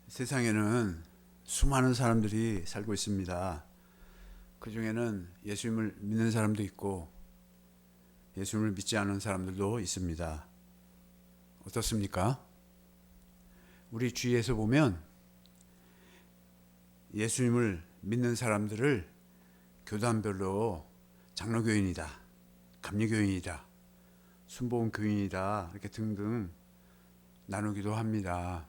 세상에는 수많은 사람들이 살고 있습니다. 그 중에는 예수님을 믿는 사람도 있고 예수님을 믿지 않는 사람들도 있습니다. 어떻습니까? 우리 주위에서 보면 예수님을 믿는 사람들을 교단별로 장로교인이다, 감리교인이다, 순복음교인이다 이렇게 등등 나누기도 합니다.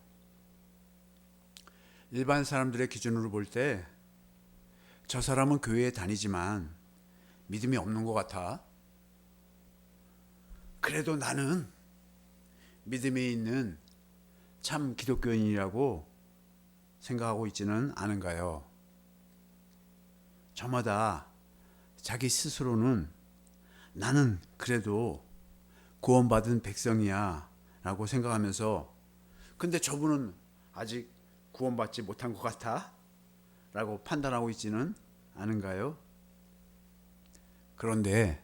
일반 사람들의 기준으로 볼 때 저 사람은 교회에 다니지만 믿음이 없는 것 같아. 그래도 나는 믿음이 있는 참 기독교인이라고 생각하고 있지는 않은가요? 저마다 자기 스스로는 나는 그래도 구원받은 백성이야 라고 생각하면서, 근데 저분은 아직 구원받지 못한 것 같아 라고 판단하고 있지는 않은가요? 그런데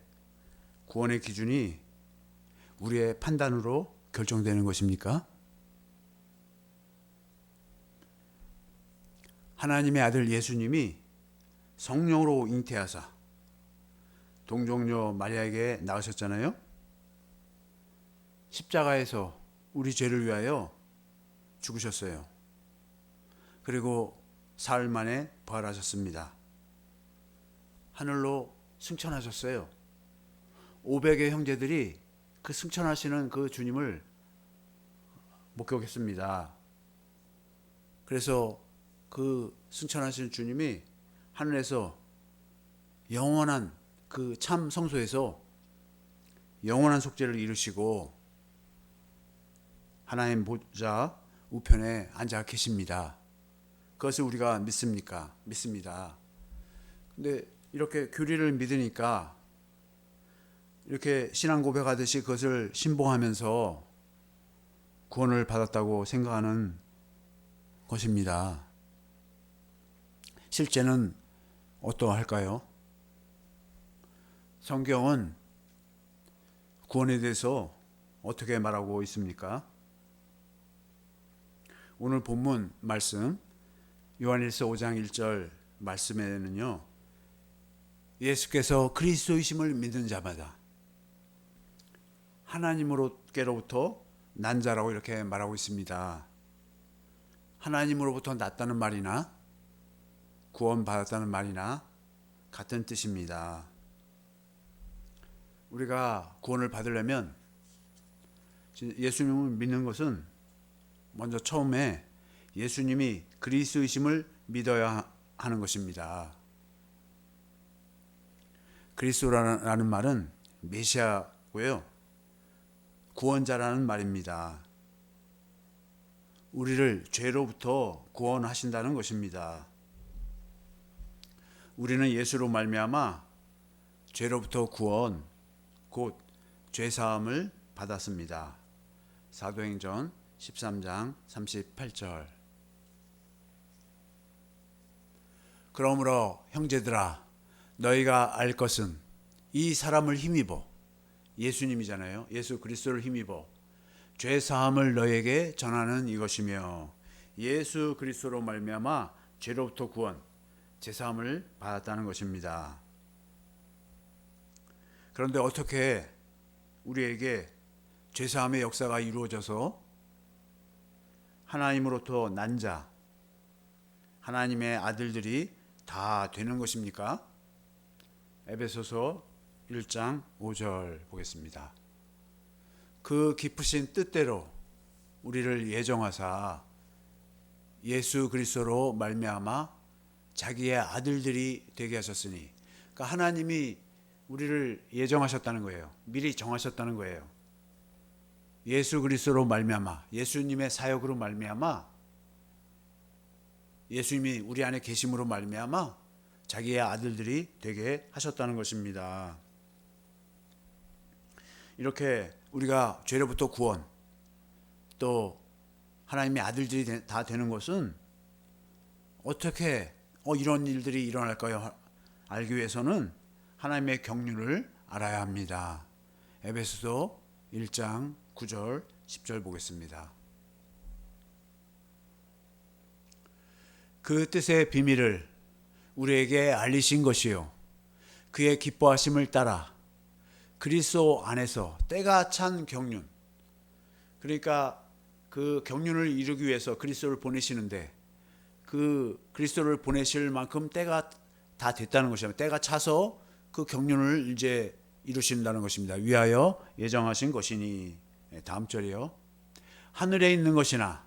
구원의 기준이 우리의 판단으로 결정되는 것입니까? 하나님의 아들 예수님이 성령으로 잉태하사 동정녀 마리아에게 낳으셨잖아요. 십자가에서 우리 죄를 위하여 죽으셨어요. 그리고 사흘 만에 부활하셨습니다. 하늘로 승천하셨어요. 500의 형제들이 그 승천하시는 그 주님을 목격했습니다. 그래서 그 승천하신 주님이 하늘에서 영원한 그 참 성소에서 영원한 속죄를 이루시고 하나님 보좌 우편에 앉아 계십니다. 그것을 우리가 믿습니까? 믿습니다. 근데 이렇게 교리를 믿으니까 이렇게 신앙 고백하듯이 그것을 신봉하면서 구원을 받았다고 생각하는 것입니다. 실제는 어떠할까요? 성경은 구원에 대해서 어떻게 말하고 있습니까? 오늘 본문 말씀 요한일서 5장 1절 말씀에는요, 예수께서 그리스도이심을 믿는 자마다 하나님으로부터 난 자라고 이렇게 말하고 있습니다. 하나님으로부터 났다는 말이나 구원받았다는 말이나 같은 뜻입니다. 우리가 구원을 받으려면 예수님을 믿는 것은 먼저 처음에 예수님이 그리스도이심을 믿어야 하는 것입니다. 그리스도라는 말은 메시아고요, 구원자라는 말입니다. 우리를 죄로부터 구원하신다는 것입니다. 우리는 예수로 말미암아 죄로부터 구원, 곧 죄사함을 받았습니다. 사도행전 13장 38절. 그러므로 형제들아, 너희가 알 것은 이 사람을 힘입어, 예수님이잖아요. 예수 그리스도를 힘입어 죄사함을 너희에게 전하는 이것이며, 예수 그리스도로 말미암아 죄로부터 구원, 죄사함을 받았다는 것입니다. 그런데 어떻게 우리에게 죄사함의 역사가 이루어져서 하나님으로부터 난 자, 하나님의 아들들이 다 되는 것입니까? 에베소서 1장 5절 보겠습니다. 그 깊으신 뜻대로 우리를 예정하사 예수 그리스도로 말미암아 자기의 아들들이 되게 하셨으니, 그러니까 하나님이 우리를 예정하셨다는 거예요. 미리 정하셨다는 거예요. 예수 그리스도로 말미암아, 예수님의 사역으로 말미암아, 예수님이 우리 안에 계심으로 말미암아 자기의 아들들이 되게 하셨다는 것입니다. 이렇게 우리가 죄로부터 구원, 또 하나님의 아들들이 다 되는 것은 어떻게 이런 일들이 일어날까요? 알기 위해서는 하나님의 경륜을 알아야 합니다. 에베소서 1장 9절 10절 보겠습니다. 그 뜻의 비밀을 우리에게 알리신 것이요 그의 기뻐하심을 따라 그리스도 안에서 때가 찬 경륜, 그러니까 그 경륜을 이루기 위해서 그리스도를 보내시는데 그 그리스도를 보내실 만큼 때가 다 됐다는 것입니다. 때가 차서 그 경륜을 이제 이루신다는 것입니다. 위하여 예정하신 것이니. 다음 절이요. 하늘에 있는 것이나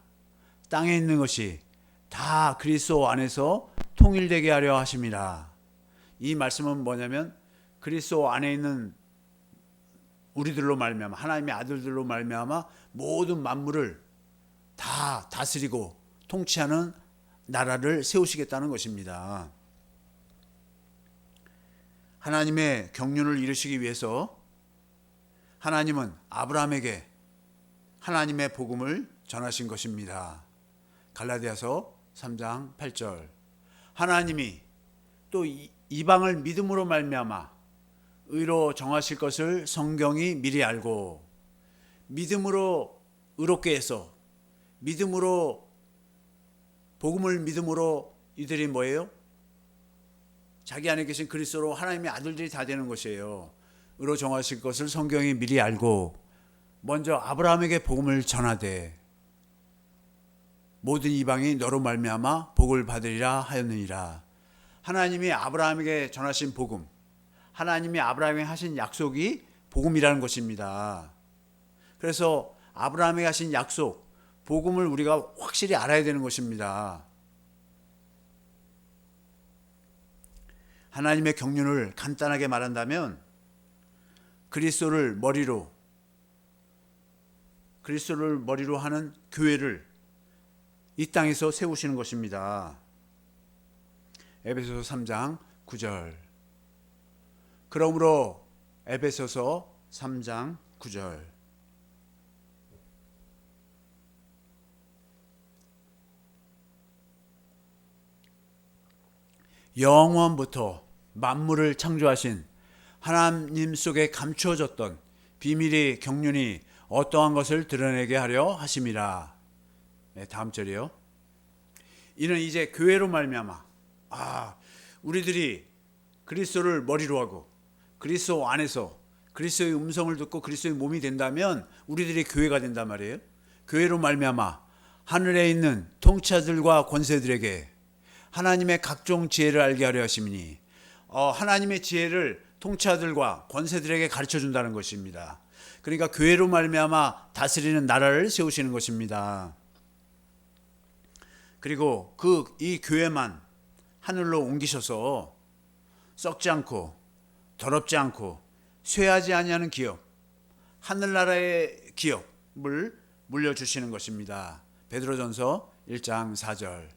땅에 있는 것이 다 그리스도 안에서 통일되게 하려 하심이라. 이 말씀은 뭐냐면 그리스도 안에 있는 우리들로 말미암아 하나님의 아들들로 말미암아 모든 만물을 다 다스리고 통치하는 나라를 세우시겠다는 것입니다. 하나님의 경륜을 이루시기 위해서 하나님은 아브라함에게 하나님의 복음을 전하신 것입니다. 갈라디아서 3장 8절. 하나님이 또 이방을 믿음으로 말미암아 의로 정하실 것을 성경이 미리 알고 믿음으로 의롭게 해서 믿음으로 복음을 믿음으로 이들이 뭐예요? 자기 안에 계신 그리스도로 하나님의 아들들이 다 되는 것이에요. 의로 정하실 것을 성경이 미리 알고 먼저 아브라함에게 복음을 전하되 모든 이방이 너로 말미암아 복을 받으리라 하였느니라. 하나님이 아브라함에게 전하신 복음, 하나님이 아브라함에게 하신 약속이 복음이라는 것입니다. 그래서 아브라함에게 하신 약속, 복음을 우리가 확실히 알아야 되는 것입니다. 하나님의 경륜을 간단하게 말한다면 그리스도를 머리로 하는 교회를 이 땅에서 세우시는 것입니다. 에베소서 3장 9절. 그러므로 에베소서 3장 9절. 영원부터 만물을 창조하신 하나님 속에 감추어졌던 비밀의 경륜이 어떠한 것을 드러내게 하려 하심이라. 네, 다음 절이요. 이는 이제 교회로 말미암아 우리들이 그리스도를 머리로 하고 그리스도 안에서 그리스도의 음성을 듣고 그리스도의 몸이 된다면 우리들이 교회가 된단 말이에요. 교회로 말미암아 하늘에 있는 통치자들과 권세들에게 하나님의 각종 지혜를 알게 하려 하심이니 하나님의 지혜를 통치자들과 권세들에게 가르쳐 준다는 것입니다. 그러니까 교회로 말미암아 다스리는 나라를 세우시는 것입니다. 그리고 이 교회만 하늘로 옮기셔서 썩지 않고 더럽지 않고 쇠하지 아니하는 기업, 하늘나라의 기업을 물려주시는 것입니다. 베드로전서 1장 4절.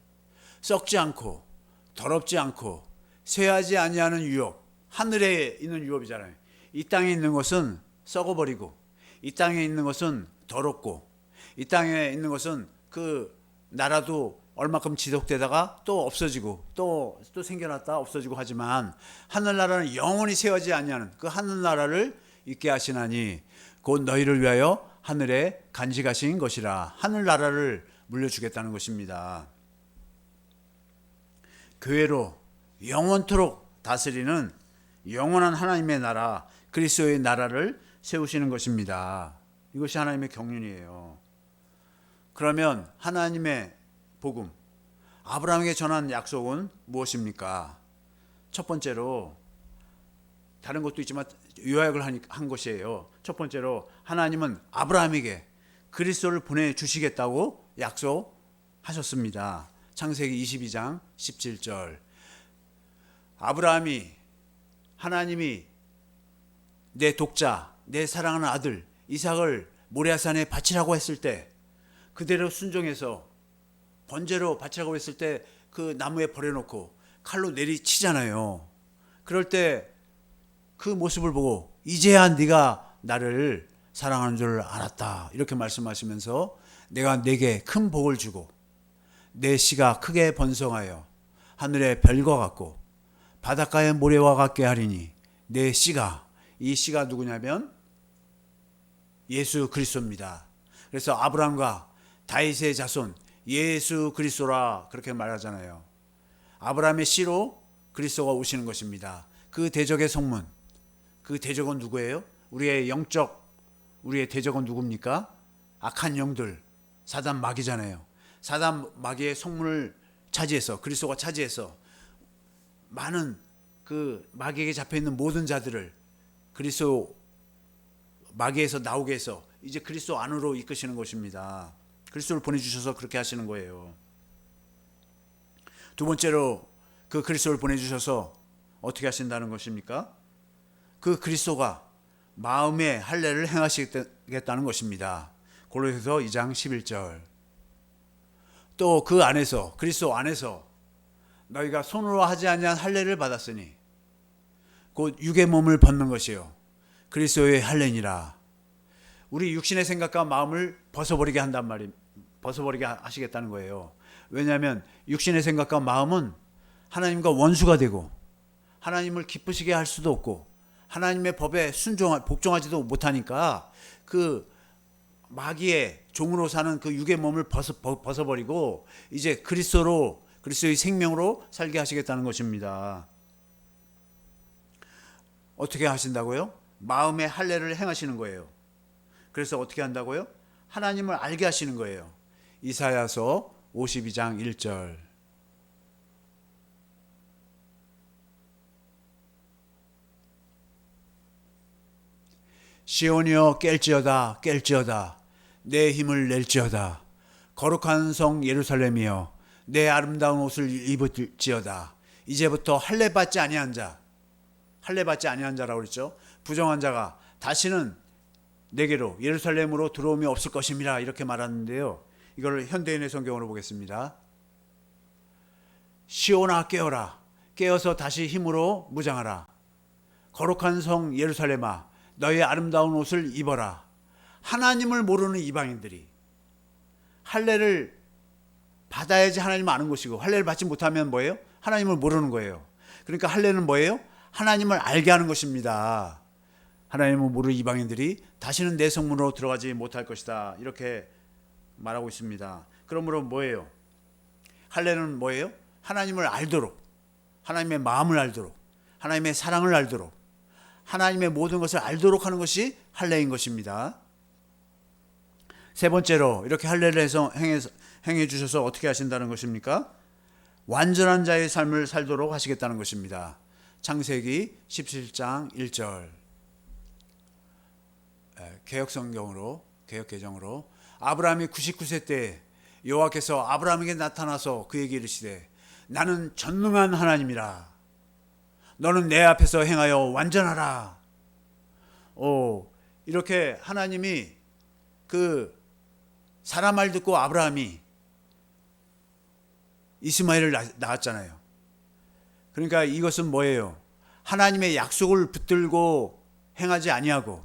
썩지 않고 더럽지 않고 쇠하지 아니하는 유업, 하늘에 있는 유업이잖아요. 이 땅에 있는 것은 썩어버리고 이 땅에 있는 것은 더럽고 이 땅에 있는 것은 그 나라도 얼마큼 지속되다가 또 없어지고 또 생겨났다 없어지고 하지만 하늘나라는 영원히 쇠하지 아니하는 그 하늘나라를 있게 하시나니 곧 너희를 위하여 하늘에 간직하신 것이라. 하늘나라를 물려주겠다는 것입니다. 교회로 영원토록 다스리는 영원한 하나님의 나라, 그리스도의 나라를 세우시는 것입니다. 이것이 하나님의 경륜이에요. 그러면 하나님의 복음, 아브라함에게 전한 약속은 무엇입니까? 첫 번째로 다른 것도 있지만 요약을 한 것이에요. 첫 번째로 하나님은 아브라함에게 그리스도를 보내주시겠다고 약속하셨습니다. 창세기 22장 17절. 하나님이 내 독자, 내 사랑하는 아들 이삭을 모리아산에 바치라고 했을 때 그대로 순종해서 번제로 바치라고 했을 때 그 나무에 버려놓고 칼로 내리치잖아요. 그럴 때 그 모습을 보고 이제야 네가 나를 사랑하는 줄 알았다 이렇게 말씀하시면서 내가 네게 큰 복을 주고 내 씨가 크게 번성하여 하늘의 별과 같고 바닷가의 모래와 같게 하리니 내 씨가, 이 씨가 누구냐면 예수 그리스도입니다. 그래서 아브라함과 다윗의 자손 예수 그리스도라 그렇게 말하잖아요. 아브라함의 씨로 그리스도가 오시는 것입니다. 그 대적의 성문, 그 대적은 누구예요? 우리의 대적은 누굽니까? 악한 영들, 사단 마귀잖아요. 사단 마귀의 성문을 차지해서, 그리스도가 차지해서 많은 그 마귀에게 잡혀있는 모든 자들을 그리스도 마귀에서 나오게 해서 이제 그리스도 안으로 이끄시는 것입니다. 그리스도를 보내주셔서 그렇게 하시는 거예요. 두 번째로 그 그리스도를 보내주셔서 어떻게 하신다는 것입니까? 그 그리스도가 마음의 할례를 행하시겠다는 것입니다. 고린도서 2장 11절. 또 그 안에서, 그리스도 안에서 너희가 손으로 하지 아니한 할례를 받았으니 곧 육의 몸을 벗는 것이요 그리스도의 할례니라. 우리 육신의 생각과 마음을 벗어버리게 한단 말입니다. 벗어버리게 하시겠다는 거예요. 왜냐하면 육신의 생각과 마음은 하나님과 원수가 되고 하나님을 기쁘시게 할 수도 없고 하나님의 법에 복종하지도 못하니까 그 마귀의 종으로 사는 그 육의 몸을 벗어버리고 이제 그리스도의 생명으로 살게 하시겠다는 것입니다. 어떻게 하신다고요? 마음의 할례를 행하시는 거예요. 그래서 어떻게 한다고요? 하나님을 알게 하시는 거예요. 이사야서 52장 1절. 시온이여 깰지어다 깰지어다 내 힘을 낼지어다 거룩한 성 예루살렘이여 내 아름다운 옷을 입을지어다. 이제부터 할례받지 아니한 자라고 그랬죠. 부정한 자가 다시는 내게로 예루살렘으로 들어옴이 없을 것임이라 이렇게 말하는데요. 이걸 현대인의 성경으로 보겠습니다. 시온아 깨어라 깨어서 다시 힘으로 무장하라. 거룩한 성 예루살렘아 너의 아름다운 옷을 입어라. 하나님을 모르는 이방인들이 할례를 받아야지 하나님을 아는 것이고 할례를 받지 못하면 뭐예요? 하나님을 모르는 거예요. 그러니까 할례는 뭐예요? 하나님을 알게 하는 것입니다. 하나님을 모르는 이방인들이 다시는 내 성문으로 들어가지 못할 것이다 이렇게 말하고 있습니다. 그러므로 뭐예요? 할례는 뭐예요? 하나님을 알도록, 하나님의 마음을 알도록, 하나님의 사랑을 알도록, 하나님의 모든 것을 알도록 하는 것이 할례인 것입니다. 세 번째로 이렇게 할례를 해서 행해 주셔서 어떻게 하신다는 것입니까? 완전한 자의 삶을 살도록 하시겠다는 것입니다. 창세기 17장 1절. 개역개정으로 아브라함이 99세 때 여호와께서 아브라함에게 나타나서 그에게 이르시되 나는 전능한 하나님이라 너는 내 앞에서 행하여 완전하라. 이렇게 하나님이 그 사람 말 듣고 아브라함이 이스마엘을 낳았잖아요. 그러니까 이것은 뭐예요? 하나님의 약속을 붙들고 행하지 아니하고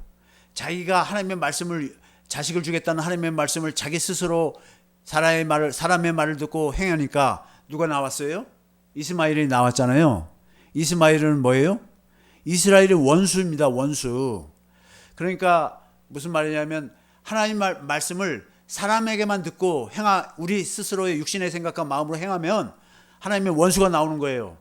자기가 하나님의 말씀을 자식을 주겠다는 하나님의 말씀을 자기 스스로 사람의 말을 듣고 행하니까 누가 나왔어요? 이스마엘이 나왔잖아요. 이스마엘은 뭐예요? 이스라엘의 원수입니다. 원수. 그러니까 무슨 말이냐면 하나님 말씀을 사람에게만 듣고 우리 스스로의 육신의 생각과 마음으로 행하면 하나님의 원수가 나오는 거예요.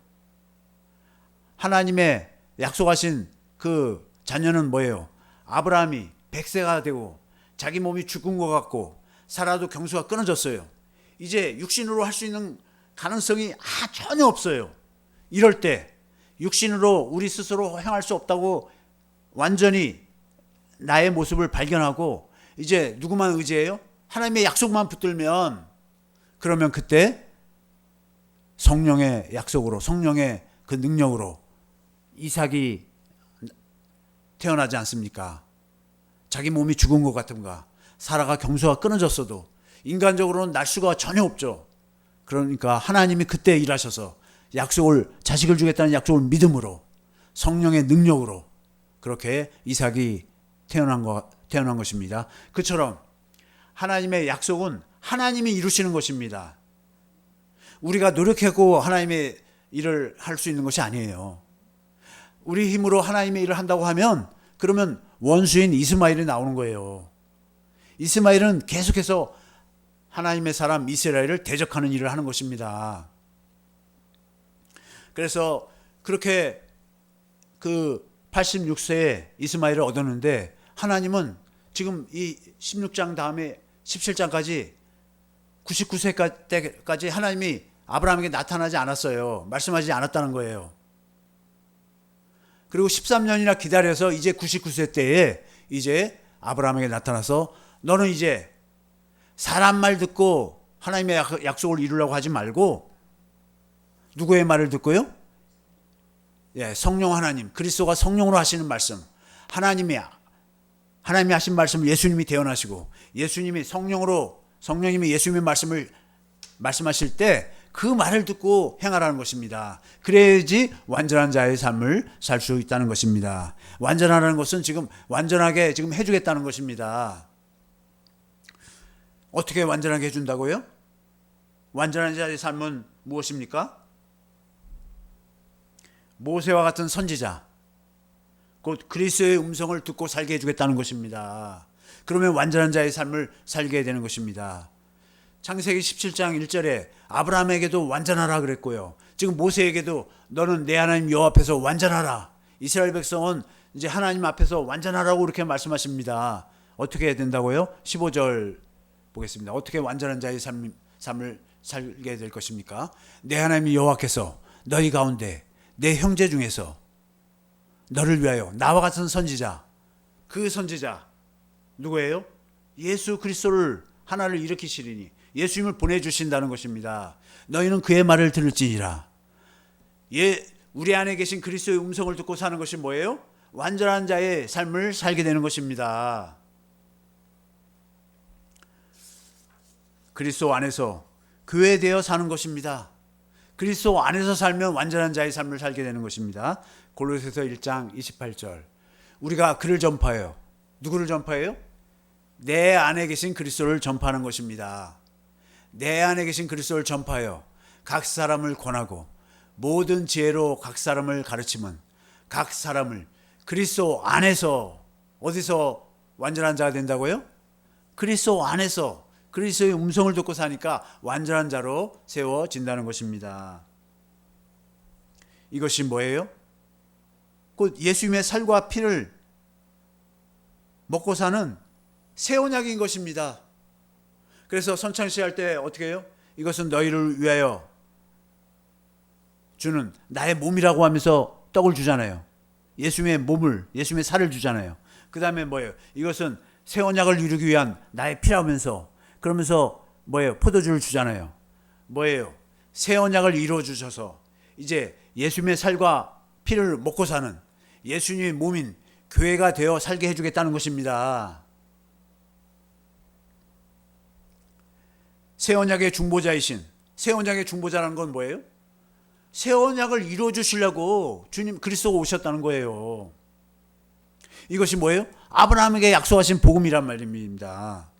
하나님의 약속하신 그 자녀는 뭐예요? 아브라함이 100세가 되고 자기 몸이 죽은 것 같고 살아도 경수가 끊어졌어요. 이제 육신으로 할 수 있는 가능성이 전혀 없어요. 이럴 때 육신으로 우리 스스로 행할 수 없다고 완전히 나의 모습을 발견하고 이제 누구만 의지해요? 하나님의 약속만 붙들면 그러면 그때 성령의 약속으로 성령의 그 능력으로 이삭이 태어나지 않습니까? 자기 몸이 죽은 것 같은가 사라가 경수가 끊어졌어도 인간적으로는 날 수가 전혀 없죠. 그러니까 하나님이 그때 일하셔서 자식을 주겠다는 약속을 믿음으로 성령의 능력으로 그렇게 이삭이 태어난 것입니다. 그처럼 하나님의 약속은 하나님이 이루시는 것입니다. 우리가 노력하고 하나님의 일을 할 수 있는 것이 아니에요. 우리 힘으로 하나님의 일을 한다고 하면 그러면 원수인 이스마엘이 나오는 거예요. 이스마엘은 계속해서 하나님의 사람 이스라엘을 대적하는 일을 하는 것입니다. 그래서 그렇게 그 86세에 이스마엘을 얻었는데 하나님은 지금 이 16장 다음에 17장까지 99세 때까지 하나님이 아브라함에게 나타나지 않았어요. 말씀하지 않았다는 거예요. 그리고 13년이나 기다려서 이제 99세 때에 이제 아브라함에게 나타나서 너는 이제 사람 말 듣고 하나님의 약속을 이루려고 하지 말고 누구의 말을 듣고요? 예, 성령 하나님, 그리스도가 성령으로 하시는 말씀, 하나님이 하신 말씀을 예수님이 대언하시고 예수님이 성령님이 예수님의 말씀을 말씀하실 때 그 말을 듣고 행하라는 것입니다. 그래야지 완전한 자의 삶을 살 수 있다는 것입니다. 완전하라는 것은 지금 완전하게 지금 해주겠다는 것입니다. 어떻게 완전하게 해준다고요? 완전한 자의 삶은 무엇입니까? 모세와 같은 선지자, 곧 그리스도의 음성을 듣고 살게 해주겠다는 것입니다. 그러면 완전한 자의 삶을 살게 되는 것입니다. 창세기 17장 1절에 아브라함에게도 완전하라 그랬고요. 지금 모세에게도 너는 내 하나님 여호와 앞에서 완전하라. 이스라엘 백성은 이제 하나님 앞에서 완전하라고 그렇게 말씀하십니다. 어떻게 해야 된다고요? 15절 보겠습니다. 어떻게 완전한 자의 삶을 살게 될 것입니까? 내 하나님 여호와께서 너희 가운데 내 형제 중에서 너를 위하여 나와 같은 선지자, 그 선지자 누구예요? 예수 그리스도를 하나를 일으키시리니 예수님을 보내주신다는 것입니다. 너희는 그의 말을 들을지니라. 우리 안에 계신 그리스도의 음성을 듣고 사는 것이 뭐예요? 완전한 자의 삶을 살게 되는 것입니다. 그리스도 안에서 교회되어 사는 것입니다. 그리스도 안에서 살면 완전한 자의 삶을 살게 되는 것입니다. 골로새서 1장 28절. 우리가 그를 전파해요. 누구를 전파해요? 내 안에 계신 그리스도를 전파하는 것입니다. 내 안에 계신 그리스도를 전파하여 각 사람을 권하고 모든 지혜로 각 사람을 가르치면 각 사람을 그리스도 안에서 어디서 완전한 자가 된다고요? 그리스도 안에서 그리스도의 음성을 듣고 사니까 완전한 자로 세워진다는 것입니다. 이것이 뭐예요? 곧 예수님의 살과 피를 먹고 사는 새 언약인 것입니다. 그래서 선창시 할 때 어떻게 해요? 이것은 너희를 위하여 주는 나의 몸이라고 하면서 떡을 주잖아요. 예수님의 몸을, 예수님의 살을 주잖아요. 그 다음에 뭐예요? 이것은 새 언약을 이루기 위한 나의 피라면서 그러면서 뭐예요? 포도주를 주잖아요. 뭐예요? 새 언약을 이루어 주셔서 이제 예수님의 살과 피를 먹고 사는 예수님의 몸인 교회가 되어 살게 해주겠다는 것입니다. 새 언약의 중보자이신, 새 언약의 중보자라는 건 뭐예요? 새 언약을 이루어 주시려고 주님 그리스도가 오셨다는 거예요. 이것이 뭐예요? 아브라함에게 약속하신 복음이란 말입니다.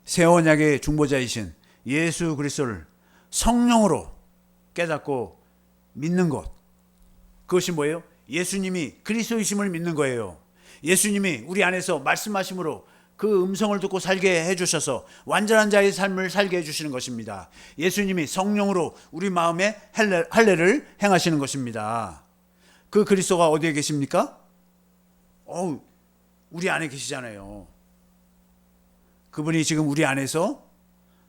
새 언약의 중보자이신 예수 그리스도를 성령으로 깨닫고 믿는 것. 그것이 뭐예요? 예수님이 그리스도이심을 믿는 거예요. 예수님이 우리 안에서 말씀하심으로 그 음성을 듣고 살게 해주셔서 완전한 자의 삶을 살게 해주시는 것입니다. 예수님이 성령으로 우리 마음에 할례를 행하시는 것입니다. 그 그리스도가 어디에 계십니까? 우리 안에 계시잖아요. 그분이 지금 우리 안에서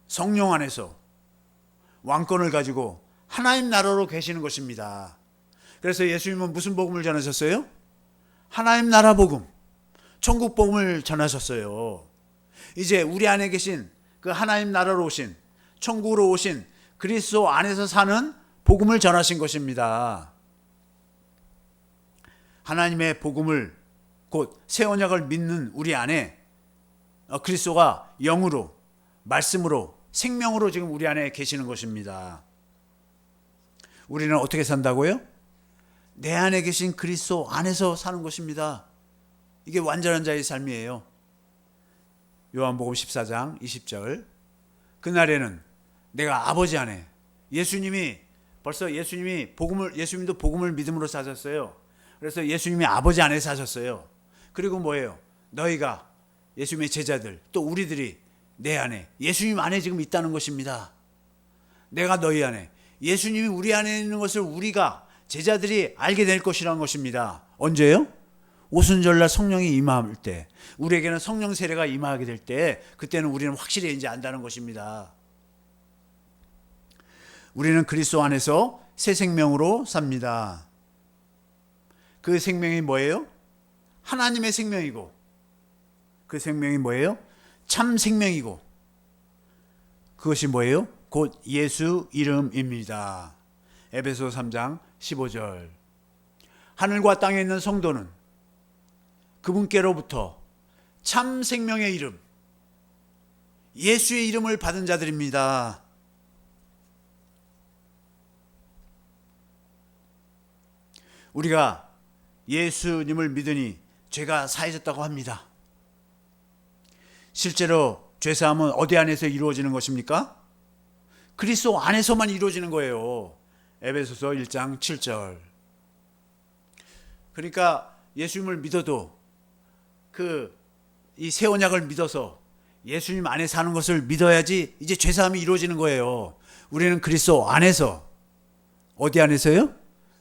성령 안에서 왕권을 가지고 하나님 나라로 계시는 것입니다. 그래서 예수님은 무슨 복음을 전하셨어요? 하나님 나라 복음, 천국 복음을 전하셨어요. 이제 우리 안에 계신 그 하나님 나라로 오신, 천국으로 오신 그리스도 안에서 사는 복음을 전하신 것입니다. 하나님의 복음을 곧 새 언약을 믿는 우리 안에 그리스도가 영으로, 말씀으로, 생명으로 지금 우리 안에 계시는 것입니다. 우리는 어떻게 산다고요? 내 안에 계신 그리스도 안에서 사는 것입니다. 이게 완전한 자의 삶이에요. 요한복음 14장 20절. 그날에는 내가 아버지 안에, 예수님도 복음을 믿음으로 사셨어요. 그래서 예수님이 아버지 안에 사셨어요. 그리고 뭐예요? 너희가 예수님의 제자들, 또 우리들이 내 안에, 예수님 안에 지금 있다는 것입니다. 내가 너희 안에, 예수님이 우리 안에 있는 것을 우리가 제자들이 알게 될 것이라는 것입니다. 언제요? 오순절날 성령이 임할 때, 우리에게는 성령 세례가 임하게 될 때, 그때는 우리는 확실히 이제 안다는 것입니다. 우리는 그리스도 안에서 새 생명으로 삽니다. 그 생명이 뭐예요? 하나님의 생명이고, 그 생명이 뭐예요? 참 생명이고, 그것이 뭐예요? 곧 예수 이름입니다. 에베소 3장 15절. 하늘과 땅에 있는 성도는 그분께로부터 참 생명의 이름, 예수의 이름을 받은 자들입니다. 우리가 예수님을 믿으니 죄가 사해졌다고 합니다. 실제로 죄사함은 어디 안에서 이루어지는 것입니까? 그리스도 안에서만 이루어지는 거예요. 에베소서 1장 7절. 그러니까 예수님을 믿어도 이 새 언약을 믿어서 예수님 안에 사는 것을 믿어야지 이제 죄사함이 이루어지는 거예요. 우리는 그리스도 안에서, 어디 안에서요?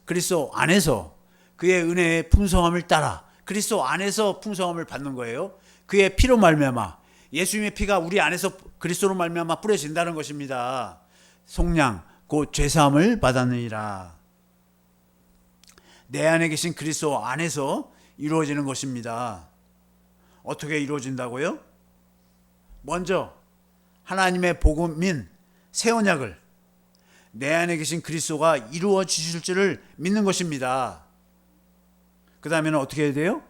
그리스도 안에서 그의 은혜의 풍성함을 따라 그리스도 안에서 풍성함을 받는 거예요. 그의 피로 말미암아, 예수님의 피가 우리 안에서 그리스도로 말미암아 뿌려진다는 것입니다. 속량 곧 죄사함을 받았느니라. 내 안에 계신 그리스도 안에서 이루어지는 것입니다. 어떻게 이루어진다고요? 먼저 하나님의 복음인 새 언약을 내 안에 계신 그리스도가 이루어 주실 줄을 믿는 것입니다. 그 다음에는 어떻게 해야 돼요?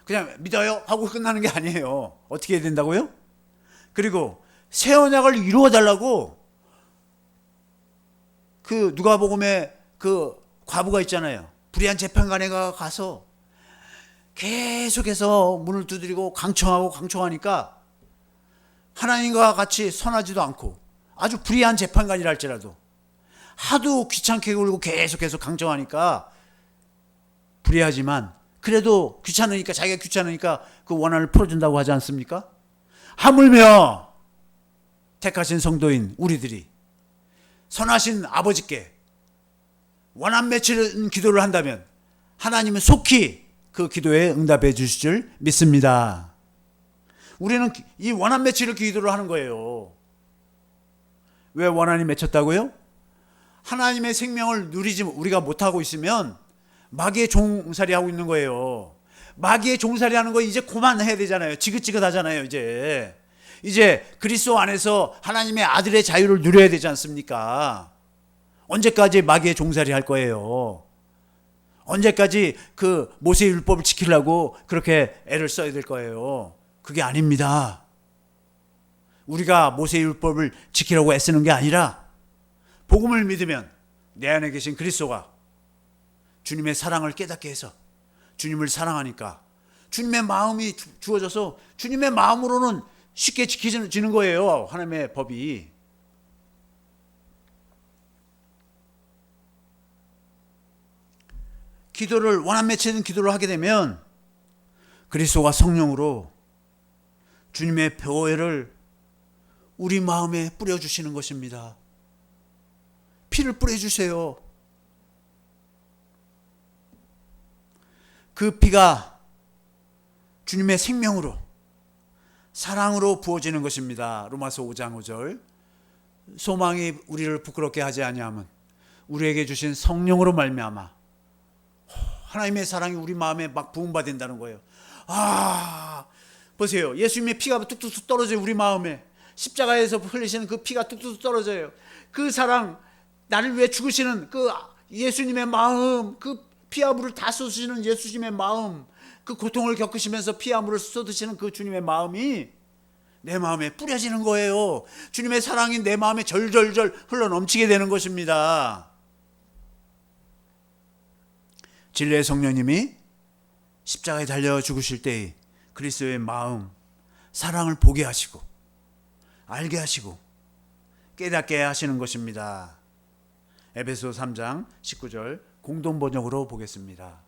그냥 믿어요 하고 끝나는 게 아니에요. 어떻게 해야 된다고요? 그리고 새 언약을 이루어 달라고 그 누가복음에 그 과부가 있잖아요. 불의한 재판관에 가서 계속해서 문을 두드리고 강청하니까 하나님과 같이 선하지도 않고 아주 불의한 재판관이라 할지라도 하도 귀찮게 굴고 계속해서 강청하니까 불의하지만 그래도 자기가 귀찮으니까 그 원한을 풀어준다고 하지 않습니까? 하물며 택하신 성도인 우리들이 선하신 아버지께 원한 맺히는 기도를 한다면 하나님은 속히 그 기도에 응답해 주실 줄 믿습니다. 우리는 이 원한 맺히를 기도를 하는 거예요. 왜 원한이 맺혔다고요? 하나님의 생명을 누리지 우리가 못하고 있으면 마귀의 종살이 하고 있는 거예요. 마귀의 종살이 하는 거 이제 그만해야 되잖아요. 지긋지긋하잖아요. 이제 그리스도 안에서 하나님의 아들의 자유를 누려야 되지 않습니까? 언제까지 마귀의 종살이 할 거예요? 언제까지 그 모세의 율법을 지키려고 그렇게 애를 써야 될 거예요? 그게 아닙니다. 우리가 모세의 율법을 지키려고 애쓰는 게 아니라 복음을 믿으면 내 안에 계신 그리스도가 주님의 사랑을 깨닫게 해서 주님을 사랑하니까 주님의 마음이 주어져서 주님의 마음으로는 쉽게 지켜지는 거예요. 하나님의 법이. 기도를 원한 맺히는 기도를 하게 되면 그리스도가 성령으로 주님의 보혈을 우리 마음에 뿌려주시는 것입니다. 피를 뿌려주세요. 그 피가 주님의 생명으로 사랑으로 부어지는 것입니다. 로마서 5장 5절. 소망이 우리를 부끄럽게 하지 아니하면 우리에게 주신 성령으로 말미암아 하나님의 사랑이 우리 마음에 막 부음받는다는 거예요. 보세요. 예수님의 피가 뚝뚝 떨어져요. 우리 마음에. 십자가에서 흘리시는 그 피가 뚝뚝 떨어져요. 그 사랑, 나를 위해 죽으시는 그 예수님의 마음, 그 피와 물을 다 쏟으시는 예수님의 마음, 그 고통을 겪으시면서 피와 물을 쏟으시는 그 주님의 마음이 내 마음에 뿌려지는 거예요. 주님의 사랑이 내 마음에 절절절 흘러 넘치게 되는 것입니다. 진리의 성령님이 십자가에 달려 죽으실 때의 그리스도의 마음, 사랑을 보게 하시고 알게 하시고 깨닫게 하시는 것입니다. 에베소 3장 19절 공동번역으로 보겠습니다.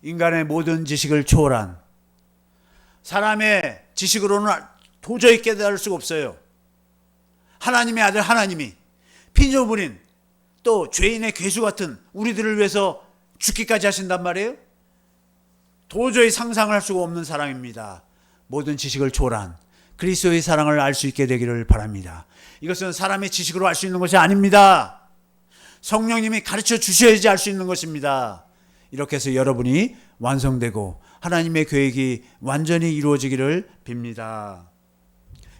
인간의 모든 지식을 초월한 사람의 지식으로는 도저히 깨달을 수가 없어요. 하나님의 아들 하나님이 피조물인 또 죄인의 괴수 같은 우리들을 위해서 죽기까지 하신단 말이에요. 도저히 상상할 수가 없는 사랑입니다. 모든 지식을 초월한 그리스도의 사랑을 알 수 있게 되기를 바랍니다. 이것은 사람의 지식으로 알 수 있는 것이 아닙니다. 성령님이 가르쳐 주셔야지 알 수 있는 것입니다. 이렇게 해서 여러분이 완성되고 하나님의 계획이 완전히 이루어지기를 빕니다.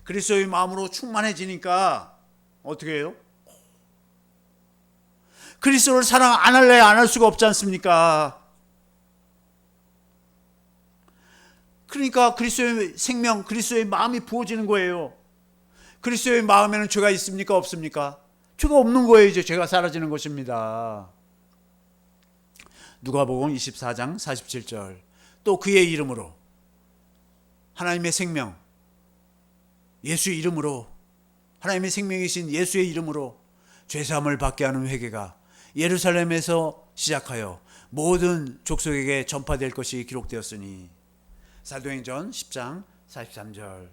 그리스도의 마음으로 충만해지니까 어떻게 해요? 그리스도를 사랑 안 할래 안 할 수가 없지 않습니까? 그러니까 그리스도의 생명, 그리스도의 마음이 부어지는 거예요. 그리스도의 마음에는 죄가 있습니까? 없습니까? 죄가 없는 거예요. 이제 죄가 사라지는 것입니다. 누가복음 24장 47절. 또 그의 이름으로 하나님의 생명, 예수의 이름으로, 하나님의 생명이신 예수의 이름으로 죄사함을 받게 하는 회개가 예루살렘에서 시작하여 모든 족속에게 전파될 것이 기록되었으니. 사도행전 10장 43절.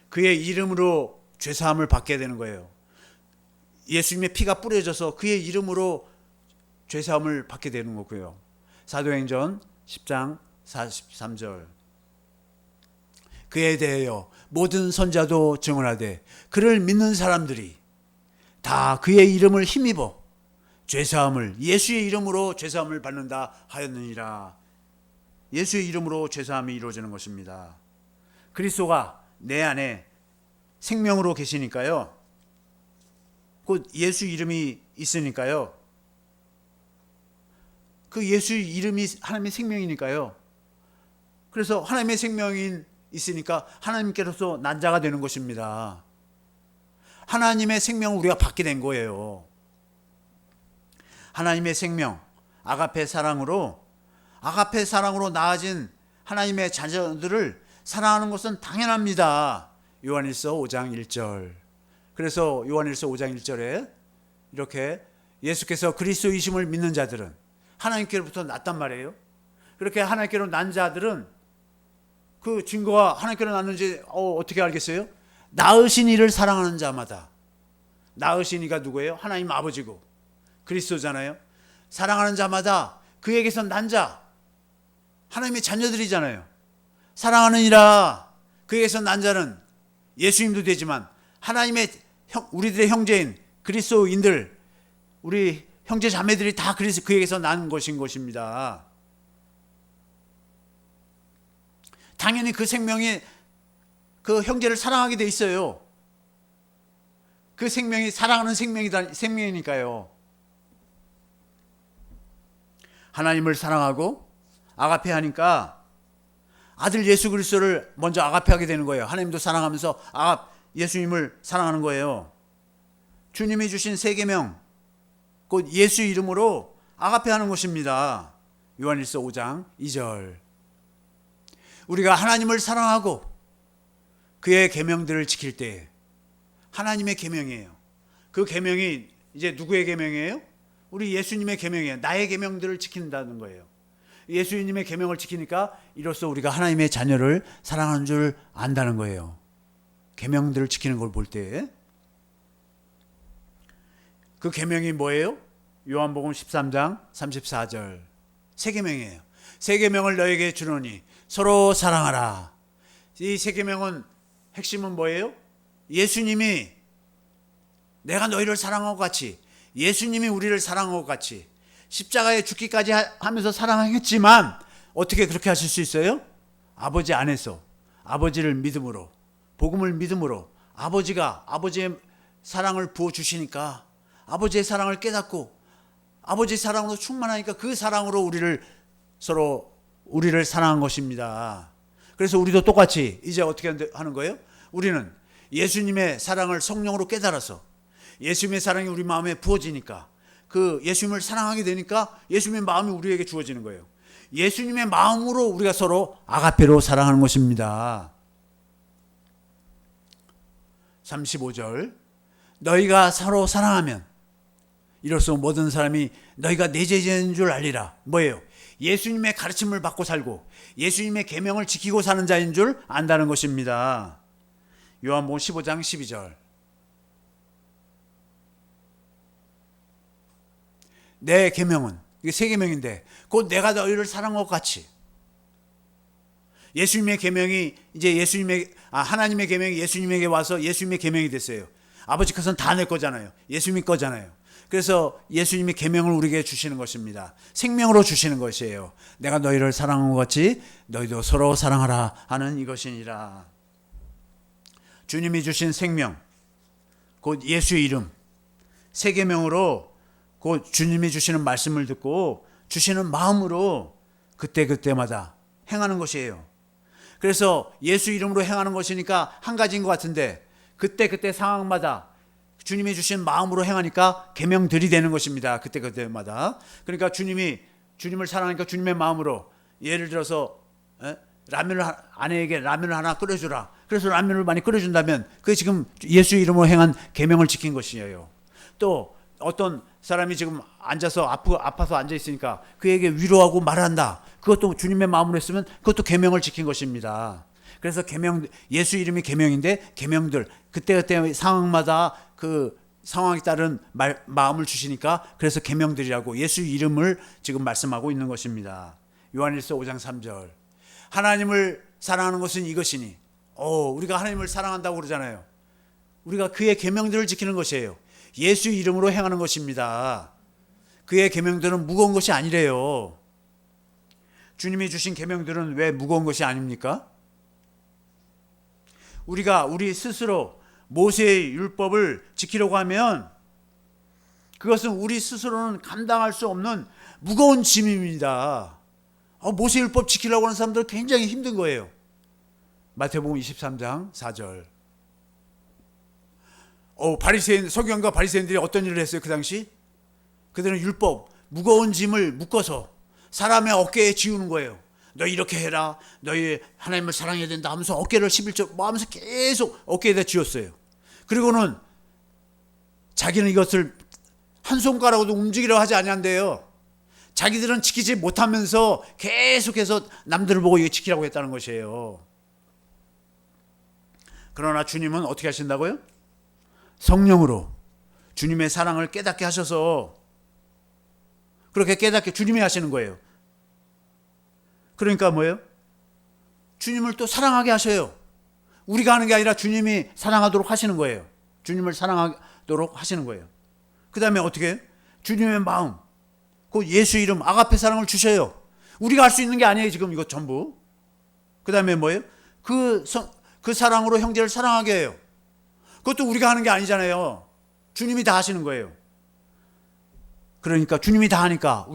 그의 이름으로 죄사함을 받게 되는 거예요. 예수님의 피가 뿌려져서 그의 이름으로 죄사함을 받게 되는 거고요. 사도행전 10장 43절. 그에 대하여 모든 선자도 증언하되 그를 믿는 사람들이 다 그의 이름을 힘입어 죄사함을, 예수의 이름으로 죄사함을 받는다 하였느니라. 예수의 이름으로 죄사함이 이루어지는 것입니다. 그리스도가 내 안에 생명으로 계시니까요. 곧 예수 이름이 있으니까요. 그 예수 이름이 하나님의 생명이니까요. 그래서 하나님의 생명이 있으니까 하나님께로서 난 자가 되는 것입니다. 하나님의 생명을 우리가 받게 된 거예요. 하나님의 생명, 아가페 사랑으로 나아진 하나님의 자녀들을 사랑하는 것은 당연합니다. 요한일서 5장 1절. 그래서 요한일서 5장 1절에 이렇게 예수께서 그리스도이심을 믿는 자들은 하나님께로부터 났단 말이에요. 그렇게 하나님께로 난 자들은 그 증거가 하나님께로 났는지 어떻게 알겠어요? 낳으신 이를 사랑하는 자마다. 낳으신 이가 누구예요? 하나님 아버지고 그리스도잖아요. 사랑하는 자마다 그에게서 난 자, 하나님의 자녀들이잖아요. 사랑하는 이라 그에게서 난 자는 예수님도 되지만 하나님의 우리들의 형제인 그리스도인들, 우리 형제 자매들이 다 그에게서 난 것인 것입니다. 당연히 그 생명이 그 형제를 사랑하게 돼 있어요. 그 생명이 사랑하는 생명이니까요. 하나님을 사랑하고 아가페 하니까 아들 예수 그리스도를 먼저 아가페 하게 되는 거예요. 하나님도 사랑하면서 예수님을 사랑하는 거예요. 주님이 주신 세 계명, 곧 예수 이름으로 아가페 하는 것입니다. 요한일서 5장 2절. 우리가 하나님을 사랑하고 그의 계명들을 지킬 때 하나님의 계명이에요. 그 계명이 이제 누구의 계명이에요? 우리 예수님의 계명이에요. 나의 계명들을 지킨다는 거예요. 예수님의 계명을 지키니까 이로써 우리가 하나님의 자녀를 사랑하는 줄 안다는 거예요. 계명들을 지키는 걸 볼 때 그 계명이 뭐예요? 요한복음 13장 34절. 세 계명이에요. 세 계명을 너에게 주노니 서로 사랑하라. 이 세 계명은 핵심은 뭐예요? 예수님이 내가 너희를 사랑한 것 같이, 예수님이 우리를 사랑한 것 같이 십자가에 죽기까지 하면서 사랑했지만 어떻게 그렇게 하실 수 있어요? 아버지 안에서 아버지를 믿음으로, 복음을 믿음으로 아버지의 사랑을 부어주시니까 아버지의 사랑을 깨닫고 아버지의 사랑으로 충만하니까 그 사랑으로 우리를 사랑한 것입니다. 그래서 우리도 똑같이 이제 어떻게 하는 거예요? 우리는 예수님의 사랑을 성령으로 깨달아서 예수님의 사랑이 우리 마음에 부어지니까 그 예수님을 사랑하게 되니까 예수님의 마음이 우리에게 주어지는 거예요. 예수님의 마음으로 우리가 서로 아가페로 사랑하는 것입니다. 35절. 너희가 서로 사랑하면 이로써 모든 사람이 너희가 내 제자인 줄 알리라. 뭐예요? 예수님의 가르침을 받고 살고 예수님의 계명을 지키고 사는 자인 줄 안다는 것입니다. 요한복음 15장 12절. 내 계명은, 이게 세 계명인데 곧 내가 너희를 사랑한 것 같이. 예수님의 계명이 이제 하나님의 계명이 예수님에게 와서 예수님의 계명이 됐어요. 아버지 것은 다 내 거잖아요. 예수님이 거잖아요. 그래서 예수님이 계명을 우리에게 주시는 것입니다. 생명으로 주시는 것이에요. 내가 너희를 사랑한 것 같이 너희도 서로 사랑하라 하는 이것이니라. 주님이 주신 생명, 곧 예수의 이름, 세 계명으로 곧 주님이 주시는 말씀을 듣고 주시는 마음으로 그때그때마다 행하는 것이에요. 그래서 예수 이름으로 행하는 것이니까 한 가지인 것 같은데 그때 상황마다 주님이 주신 마음으로 행하니까 계명들이 되는 것입니다. 그때마다. 그러니까 주님을 사랑하니까 주님의 마음으로, 예를 들어서 아내에게 라면을 하나 끓여주라. 그래서 라면을 많이 끓여준다면 그게 지금 예수 이름으로 행한 계명을 지킨 것이에요. 또 어떤 사람이 지금 아파서 앉아 있으니까 그에게 위로하고 말한다. 그것도 주님의 마음으로 했으면 그것도 계명을 지킨 것입니다. 그래서 예수 이름이 계명인데 계명들 그때 상황마다 그 상황에 따른 마음을 주시니까 그래서 계명들이라고 예수 이름을 지금 말씀하고 있는 것입니다. 요한일서 5장 3절. 하나님을 사랑하는 것은 이것이니. 우리가 하나님을 사랑한다고 그러잖아요. 우리가 그의 계명들을 지키는 것이에요. 예수 이름으로 행하는 것입니다. 그의 계명들은 무거운 것이 아니래요. 주님이 주신 계명들은 왜 무거운 것이 아닙니까? 우리 스스로 모세의 율법을 지키려고 하면 그것은 우리 스스로는 감당할 수 없는 무거운 짐입니다. 모세 율법 지키려고 하는 사람들은 굉장히 힘든 거예요. 마태복음 23장 4절. 서기관과 바리새인들이 어떤 일을 했어요? 그 당시 그들은 율법, 무거운 짐을 묶어서 사람의 어깨에 지우는 거예요. 너 이렇게 해라, 너희 하나님을 사랑해야 된다 하면서 어깨를 11절 하면서 계속 어깨에다 지웠어요. 그리고는 자기는 이것을 한 손가락으로도 움직이려고 하지 않는데요. 자기들은 지키지 못하면서 계속해서 남들을 보고 이거 지키라고 했다는 것이에요. 그러나 주님은 어떻게 하신다고요? 성령으로 주님의 사랑을 깨닫게 하셔서 그렇게 깨닫게 주님이 하시는 거예요. 그러니까 뭐예요? 주님을 또 사랑하게 하셔요. 우리가 하는 게 아니라 주님이 사랑하도록 하시는 거예요. 주님을 사랑하도록 하시는 거예요. 그 다음에 어떻게 해요? 주님의 마음, 그 예수 이름, 아가페 사랑을 주셔요. 우리가 할 수 있는 게 아니에요. 지금 이거 전부. 그 다음에 뭐예요? 그 사랑으로 형제를 사랑하게 해요. 그것도 우리가 하는 게 아니잖아요. 주님이 다 하시는 거예요. 그러니까 주님이 다 하니까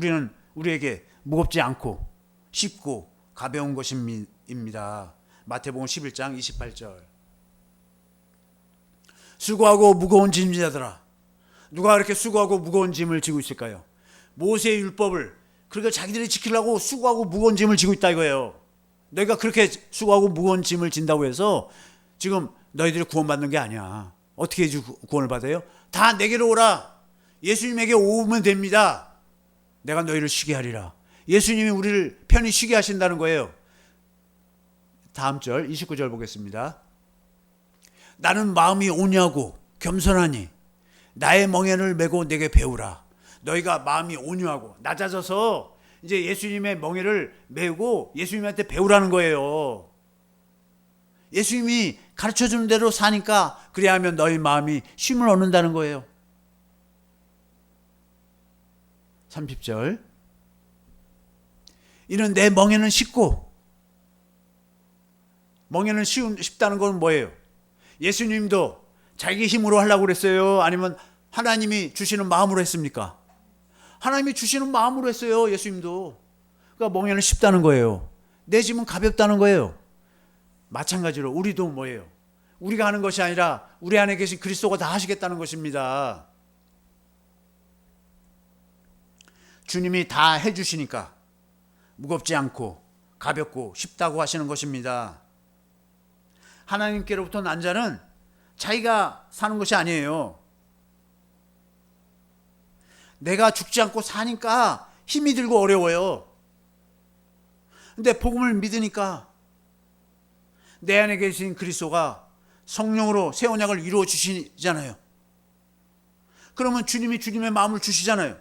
우리에게 무겁지 않고 쉽고 가벼운 것입니다. 마태복음 11장 28절. 수고하고 무거운 짐자들아. 누가 이렇게 수고하고 무거운 짐을 지고 있을까요? 모세의 율법을 그러니까 자기들이 지키려고 수고하고 무거운 짐을 지고 있다 이거예요. 너희가 그렇게 수고하고 무거운 짐을 진다고 해서 지금 너희들이 구원받는 게 아니야. 어떻게 구원을 받아요? 다 내게로 오라. 예수님에게 오면 됩니다. 내가 너희를 쉬게 하리라. 예수님이 우리를 편히 쉬게 하신다는 거예요. 다음 절 29절 보겠습니다. 나는 마음이 온유하고 겸손하니 나의 멍에를 메고 내게 배우라. 너희가 마음이 온유하고 낮아져서 이제 예수님의 멍에를 메고 예수님한테 배우라는 거예요. 예수님이 가르쳐주는 대로 사니까 그래야 하면 너희 마음이 쉼을 얻는다는 거예요. 30절. 이는 내 멍에는 쉽고, 멍에는 쉽다는 건 뭐예요? 예수님도 자기 힘으로 하려고 그랬어요? 아니면 하나님이 주시는 마음으로 했습니까? 하나님이 주시는 마음으로 했어요. 예수님도. 그러니까 멍에는 쉽다는 거예요. 내 짐은 가볍다는 거예요. 마찬가지로 우리도 뭐예요? 우리가 하는 것이 아니라 우리 안에 계신 그리스도가 다 하시겠다는 것입니다. 주님이 다 해주시니까 무겁지 않고 가볍고 쉽다고 하시는 것입니다. 하나님께로부터 난 자는 자기가 사는 것이 아니에요. 내가 죽지 않고 사니까 힘이 들고 어려워요. 근데 복음을 믿으니까 내 안에 계신 그리스도가 성령으로 새 언약을 이루어 주시잖아요. 그러면 주님이 주님의 마음을 주시잖아요.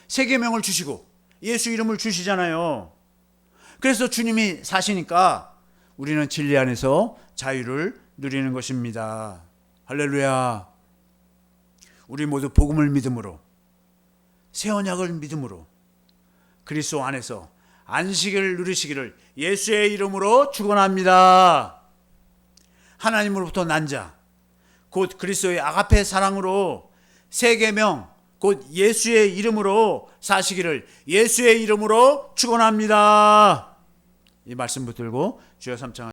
새 계명을 주시고 예수 이름을 주시잖아요. 그래서 주님이 사시니까 우리는 진리 안에서 자유를 누리는 것입니다. 할렐루야. 우리 모두 복음을 믿음으로, 새 언약을 믿음으로 그리스도 안에서 안식을 누리시기를 예수의 이름으로 축원합니다. 하나님으로부터 난 자, 곧 그리스도의 아가페 사랑으로 새 계명, 곧 예수의 이름으로 사시기를 예수의 이름으로 축원합니다. 이 말씀 붙들고 주여 삼창